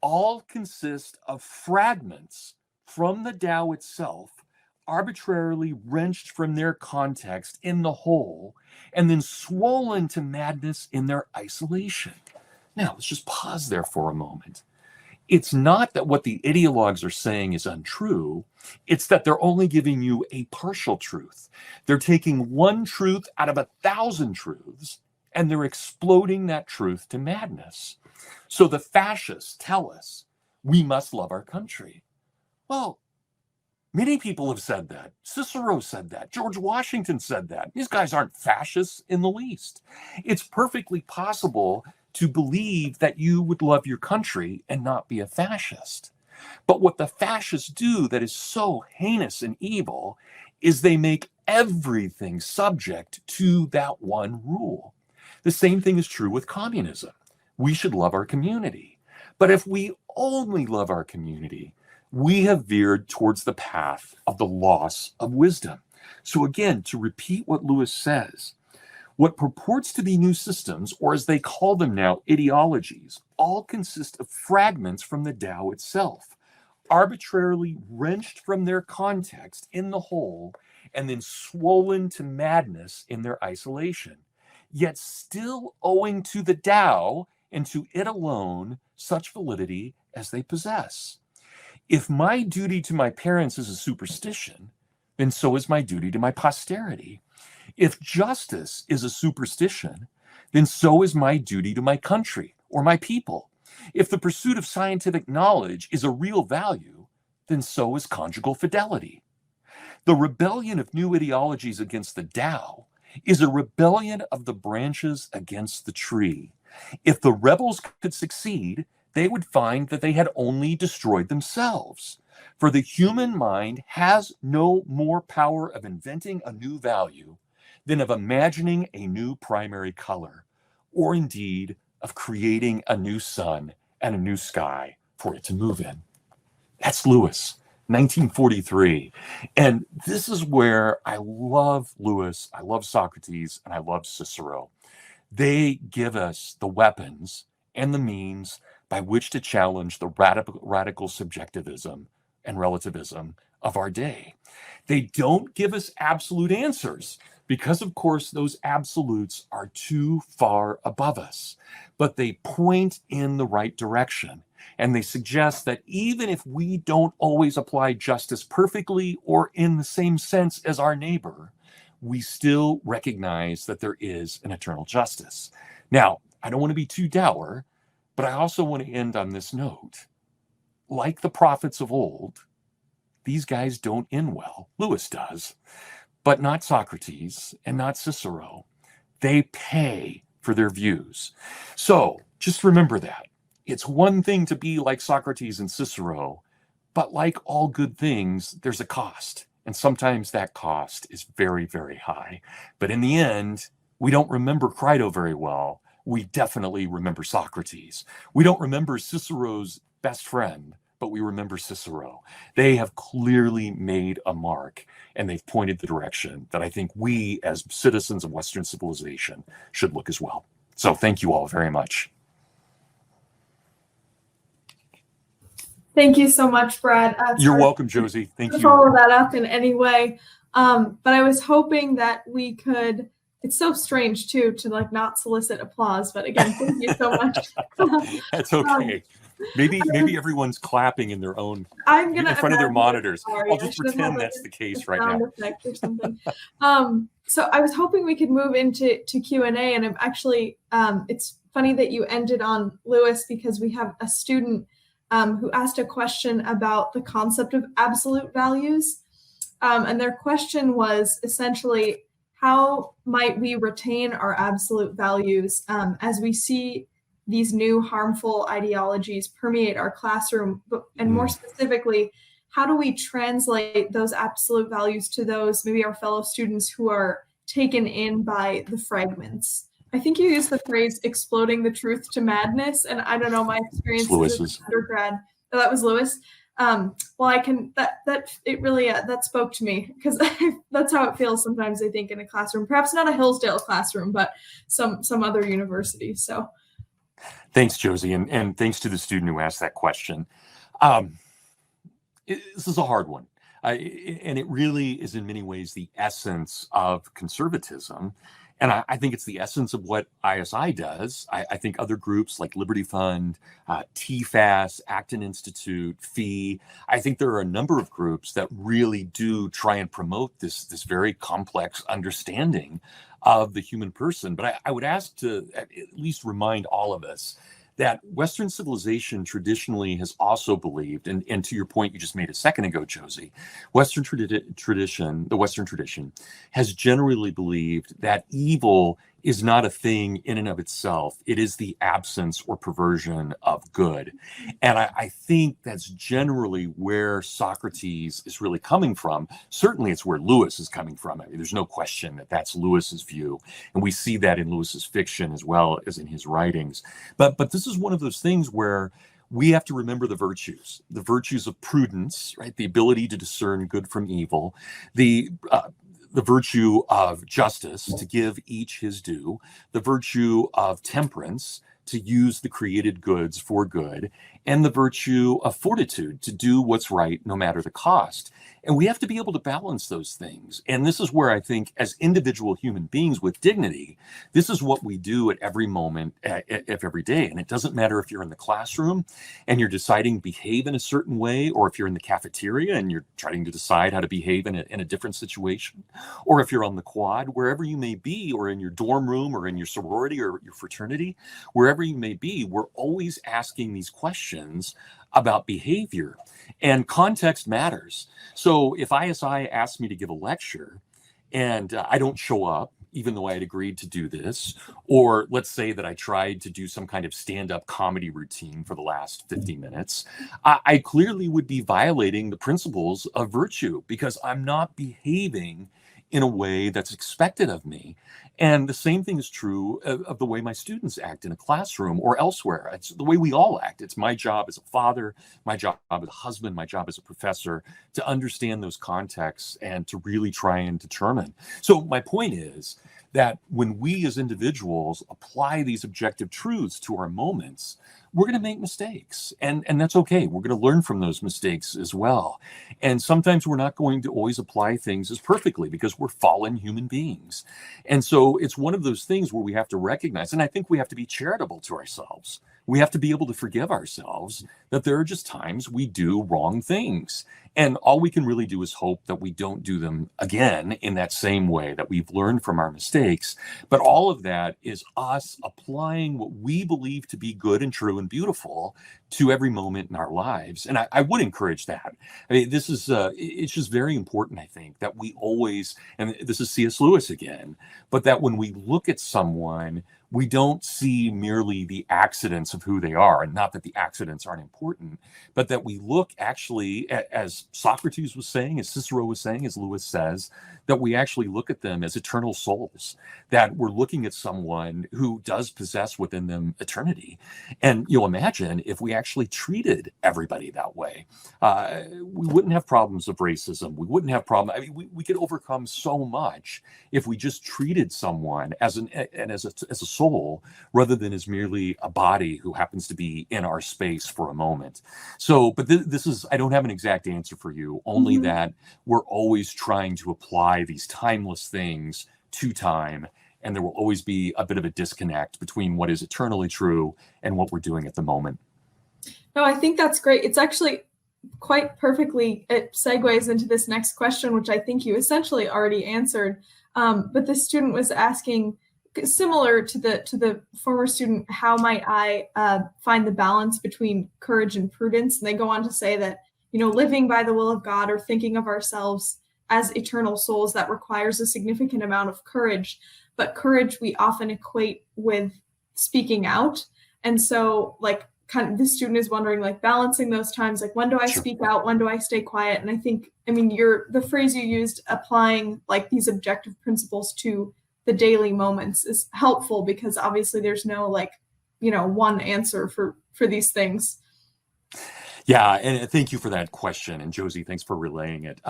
all consist of fragments from the Tao itself, arbitrarily wrenched from their context in the whole, and then swollen to madness in their isolation. Now, let's just pause there for a moment. It's not that what the ideologues are saying is untrue. It's that they're only giving you a partial truth. They're taking one truth out of 1,000 truths, and they're exploding that truth to madness. So the fascists tell us we must love our country. Well, many people have said that. Cicero said that. George Washington said that. These guys aren't fascists in the least. It's perfectly possible to believe that you would love your country and not be a fascist. But what the fascists do that is so heinous and evil is they make everything subject to that one rule. The same thing is true with communism. We should love our community. But if we only love our community, we have veered towards the path of the loss of wisdom. So again, to repeat what Lewis says, what purports to be new systems, or as they call them now, ideologies, all consist of fragments from the Tao itself, arbitrarily wrenched from their context in the whole, and then swollen to madness in their isolation, yet still owing to the Tao and to it alone such validity as they possess. If my duty to my parents is a superstition, then so is my duty to my posterity. If justice is a superstition, then so is my duty to my country or my people. If the pursuit of scientific knowledge is a real value, then so is conjugal fidelity. The rebellion of new ideologies against the Tao is a rebellion of the branches against the tree. If the rebels could succeed, they would find that they had only destroyed themselves. For the human mind has no more power of inventing a new value than of imagining a new primary color, or indeed of creating a new sun and a new sky for it to move in. That's Lewis, 1943. And this is where I love Lewis, I love Socrates, and I love Cicero. They give us the weapons and the means by which to challenge the radical subjectivism and relativism of our day. They don't give us absolute answers because, of course, those absolutes are too far above us, but they point in the right direction. And they suggest that even if we don't always apply justice perfectly or in the same sense as our neighbor, we still recognize that there is an eternal justice. Now, I don't want to be too dour, but I also want to end on this note. Like the prophets of old, these guys don't end well. Lewis does, but not Socrates and not Cicero. They pay for their views. So just remember that. It's one thing to be like Socrates and Cicero, but like all good things, there's a cost. And sometimes that cost is very, very high. But in the end, we don't remember Crito very well. We definitely remember Socrates. We don't remember Cicero's best friend, but we remember Cicero. They have clearly made a mark, and they've pointed the direction that I think we, as citizens of Western civilization, should look as well. So thank you all very much. Thank you so much, Brad. You're welcome, Josie. Thank you. Follow that up in any way. But I was hoping that we could, it's so strange too, to like not solicit applause, but again, thank you so much. That's okay. Maybe everyone's clapping in their own, in front of their monitors. I'll just pretend that's the case right now. Effect or something. So I was hoping we could move into Q&A, and I'm actually, it's funny that you ended on Lewis, because we have a student who asked a question about the concept of absolute values. And their question was essentially, how might we retain our absolute values as we see these new harmful ideologies permeate our classroom? And more specifically, how do we translate those absolute values to those, maybe our fellow students, who are taken in by the fragments? I think you used the phrase exploding the truth to madness. And I don't know, my experience as an undergrad, that was Lewis. Well, I can, it really, that spoke to me, because that's how it feels sometimes, I think, in a classroom, perhaps not a Hillsdale classroom, but some other university. So thanks, Josie. And thanks to the student who asked that question. This is a hard one. And it really is in many ways the essence of conservatism. And I think it's the essence of what ISI does. I think other groups like Liberty Fund, TFAS, Acton Institute, FEE, I think there are a number of groups that really do try and promote this very complex understanding of the human person. But I would ask to at least remind all of us that Western civilization traditionally has also believed, and to your point you just made a second ago, Josie, the Western tradition has generally believed that evil is not a thing in and of itself. It is the absence or perversion of good. And I think that's generally where Socrates is really coming from. Certainly it's where Lewis is coming from. I mean, there's no question that that's Lewis's view. And we see that in Lewis's fiction as well as in his writings. But this is one of those things where we have to remember the virtues of prudence, right? The ability to discern good from evil, the virtue of justice, to give each his due, the virtue of temperance, to use the created goods for good, and the virtue of fortitude, to do what's right no matter the cost. And we have to be able to balance those things. And this is where I think, as individual human beings with dignity, this is what we do at every moment of every day. And it doesn't matter if you're in the classroom and you're deciding to behave in a certain way, or if you're in the cafeteria and you're trying to decide how to behave in a different situation, or if you're on the quad, wherever you may be, or in your dorm room, or in your sorority or your fraternity, wherever you may be, we're always asking these questions about behavior, and context matters. So if ISI asks me to give a lecture and I don't show up, even though I had agreed to do this, or let's say that I tried to do some kind of stand-up comedy routine for the last 50 minutes, I clearly would be violating the principles of virtue, because I'm not behaving in a way that's expected of me. And the same thing is true of the way my students act in a classroom or elsewhere. It's the way we all act. It's my job as a father, my job as a husband, my job as a professor, to understand those contexts and to really try and determine. So my point is that when we as individuals apply these objective truths to our moments, we're going to make mistakes, and that's okay. We're going to learn from those mistakes as well. And sometimes we're not going to always apply things as perfectly, because we're fallen human beings. And so it's one of those things where we have to recognize, and I think we have to be charitable to ourselves. We have to be able to forgive ourselves that there are just times we do wrong things. And all we can really do is hope that we don't do them again in that same way, that we've learned from our mistakes. But all of that is us applying what we believe to be good and true and beautiful to every moment in our lives. And I would encourage that. I mean, this is, it's just very important, I think, that we always, and this is C.S. Lewis again, but that when we look at someone, we don't see merely the accidents of who they are, and not that the accidents aren't important, but that we look actually, as Socrates was saying, as Cicero was saying, as Lewis says, that we actually look at them as eternal souls, that we're looking at someone who does possess within them eternity. And you'll imagine if we actually treated everybody that way, we wouldn't have problems of racism. We wouldn't have problems. I mean, we could overcome so much if we just treated someone as a soul, rather than as merely a body who happens to be in our space for a moment. moment. So, but this is, I don't have an exact answer for you, only that we're always trying to apply these timeless things to time. And there will always be a bit of a disconnect between what is eternally true and what we're doing at the moment. No, I think that's great. It's actually quite perfectly, it segues into this next question, which I think you essentially already answered. But the student was asking, similar to the former student, how might I find the balance between courage and prudence? And they go on to say that, living by the will of God or thinking of ourselves as eternal souls, that requires a significant amount of courage. But courage we often equate with speaking out. And so kind of this student is wondering, balancing those times, when do I speak out? When do I stay quiet? And I think, the phrase you used, applying these objective principles to the daily moments, is helpful, because obviously there's no one answer for these things. Yeah. And thank you for that question. And Josie, thanks for relaying it.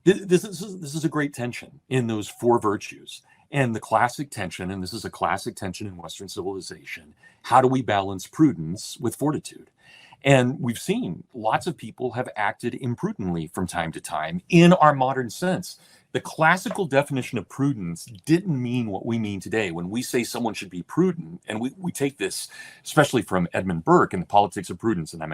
This is a great tension in those four virtues. And the classic tension, and this is a classic tension in Western civilization, how do we balance prudence with fortitude? And we've seen lots of people have acted imprudently from time to time in our modern sense. The classical definition of prudence didn't mean what we mean today. When we say someone should be prudent, and we take this especially from Edmund Burke and the Politics of Prudence, and I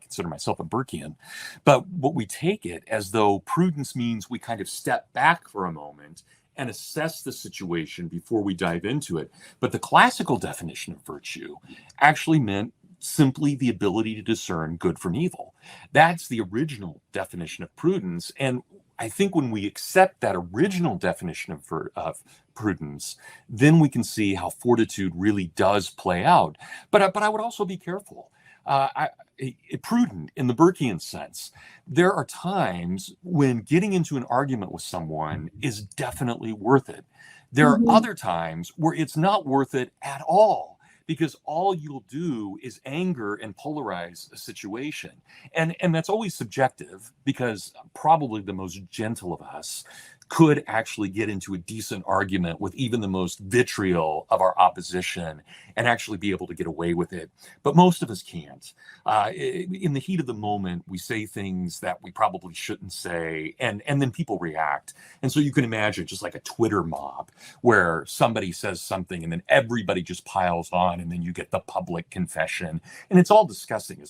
consider myself a Burkean, but what we take it as though prudence means we kind of step back for a moment and assess the situation before we dive into it. But the classical definition of virtue actually meant simply the ability to discern good from evil. That's the original definition of prudence. And I think when we accept that original definition of prudence, then we can see how fortitude really does play out. But I would also be careful. Prudent in the Burkean sense. There are times when getting into an argument with someone is definitely worth it. There are other times where it's not worth it at all, because all you'll do is anger and polarize a situation. And that's always subjective, because probably the most gentle of us could actually get into a decent argument with even the most vitriol of our opposition and actually be able to get away with it. But most of us can't. In the heat of the moment, we say things that we probably shouldn't say, and then people react. And so you can imagine just like a Twitter mob where somebody says something and then everybody just piles on, and then you get the public confession. And it's all disgusting.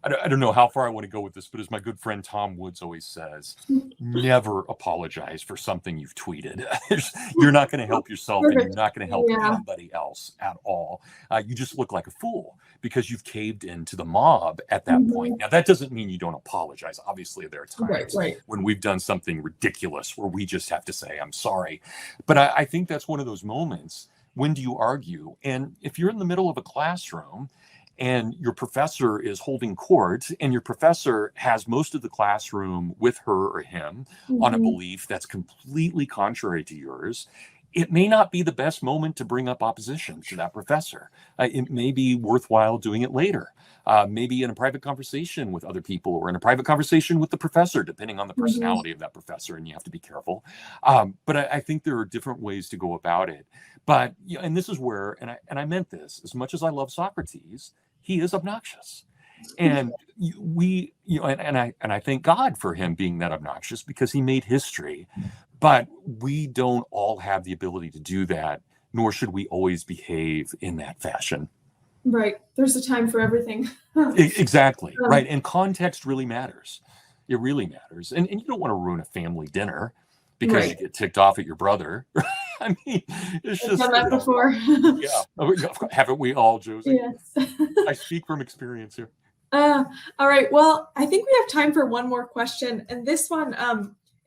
I don't know how far I want to go with this, but as my good friend Tom Woods always says, never apologize for something you've tweeted. You're not going to help yourself, and you're not going to help anybody else at all. You just look like a fool because you've caved into the mob at that point. Now, that doesn't mean you don't apologize. Obviously, there are times when we've done something ridiculous where we just have to say, I'm sorry. But I think that's one of those moments. When do you argue? And if you're in the middle of a classroom and your professor is holding court, and your professor has most of the classroom with her or him on a belief that's completely contrary to yours, it may not be the best moment to bring up opposition to that professor. It may be worthwhile doing it later, maybe in a private conversation with other people, or in a private conversation with the professor, depending on the personality of that professor, and you have to be careful. But I think there are different ways to go about it. But, and this is where, and I meant this, as much as I love Socrates, he is obnoxious. And I thank God for him being that obnoxious, because he made history. But we don't all have the ability to do that, nor should we always behave in that fashion. Right. There's a time for everything. Exactly. Right. And context really matters. It really matters. And you don't want to ruin a family dinner because you get ticked off at your brother. I mean, it's just... I've done that before. Yeah. Haven't we all, Josie? Yes. I speak from experience here. All right. Well, I think we have time for one more question. And this one,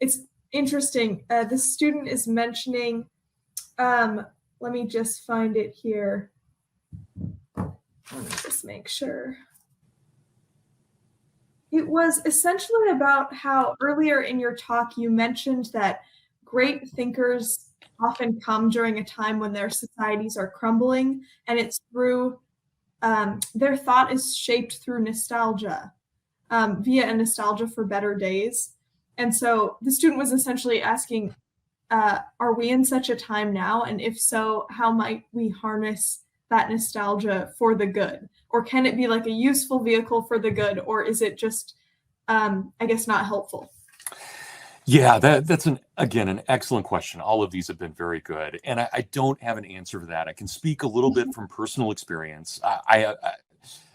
it's interesting. The student is mentioning, let me just find it here. Let me just make sure. It was essentially about how earlier in your talk you mentioned that great thinkers often come during a time when their societies are crumbling, and it's through their thought is shaped through nostalgia, via a nostalgia for better days. And so the student was essentially asking, are we in such a time now? And if so, how might we harness that nostalgia for the good? Or can it be like a useful vehicle for the good? Or is it just, I guess, not helpful? Yeah, that's again, an excellent question. All of these have been very good. And I don't have an answer for that. I can speak a little bit from personal experience.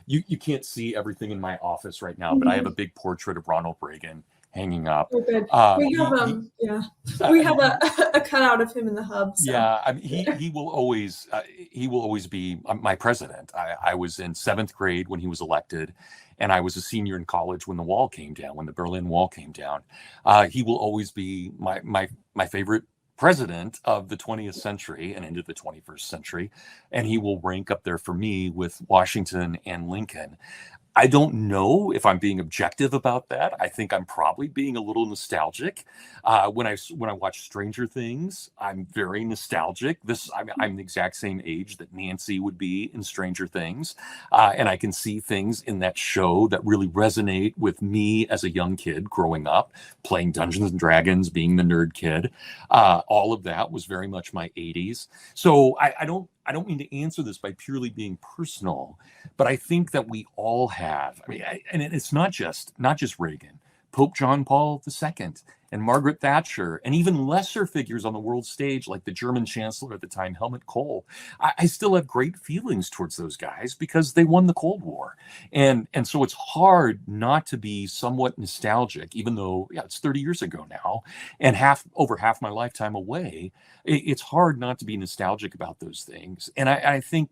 You can't see everything in my office right now, but I have a big portrait of Ronald Reagan hanging up. Oh, good. We have we have a cutout of him in the hub. So. Yeah, I mean, he will always be my president. I was in 7th grade when he was elected, and I was a senior in college when the wall came down, when the Berlin Wall came down. He will always be my favorite president of the 20th century and into the 21st century, and he will rank up there for me with Washington and Lincoln. I don't know if I'm being objective about that. I think I'm probably being a little nostalgic. When I watch Stranger Things, I'm very nostalgic. I'm the exact same age that Nancy would be in Stranger Things, and I can see things in that show that really resonate with me as a young kid growing up, playing Dungeons and Dragons, being the nerd kid. All of that was very much my 80s. So I don't mean to answer this by purely being personal, but I think that we all have. I mean, and it's not just Reagan, Pope John Paul II, and Margaret Thatcher, and even lesser figures on the world stage like the German Chancellor at the time, Helmut Kohl. I still have great feelings towards those guys because they won the Cold War, and so it's hard not to be somewhat nostalgic, even though it's 30 years ago now, and over half my lifetime away. It's hard not to be nostalgic about those things, and I think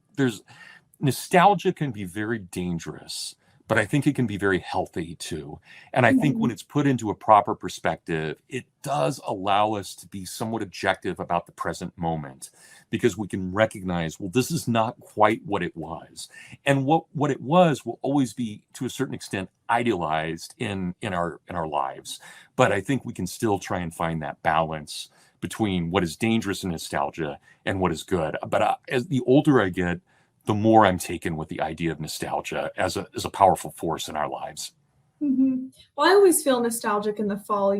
nostalgia can be very dangerous, but I think it can be very healthy too. And I think when it's put into a proper perspective, it does allow us to be somewhat objective about the present moment, because we can recognize, well, this is not quite what it was. And what it was will always be, to a certain extent, idealized in our lives. But I think we can still try and find that balance between what is dangerous in nostalgia and what is good. But as the older I get, the more I'm taken with the idea of nostalgia as a powerful force in our lives. Mm-hmm. Well, I always feel nostalgic in the fall,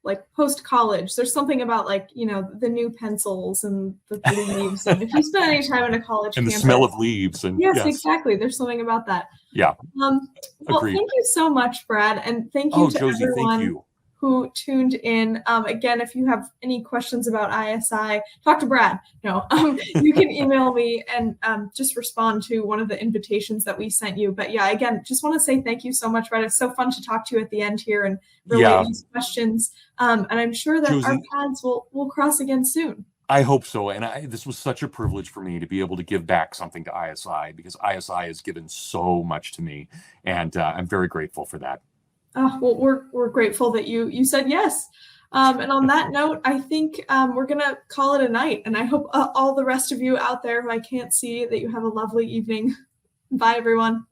like post-college. There's something about the new pencils and the leaves. And if you spend any time in a college and campus, the smell of leaves. And yes, exactly. There's something about that. Yeah. Well, Agreed. Thank you so much, Brad. And thank you to Josie, everyone thank you. Who tuned in. Again, if you have any questions about ISI, talk to Brad. No, you can email me and just respond to one of the invitations that we sent you. But yeah, again, just want to say thank you so much, Brad. It's so fun to talk to you at the end here and relay these questions. And I'm sure that Josie, our paths will cross again soon. I hope so. And this was such a privilege for me to be able to give back something to ISI, because ISI has given so much to me. And I'm very grateful for that. Well, we're grateful that you said yes. And on that note, I think we're going to call it a night. And I hope all the rest of you out there who I can't see, that you have a lovely evening. Bye, everyone.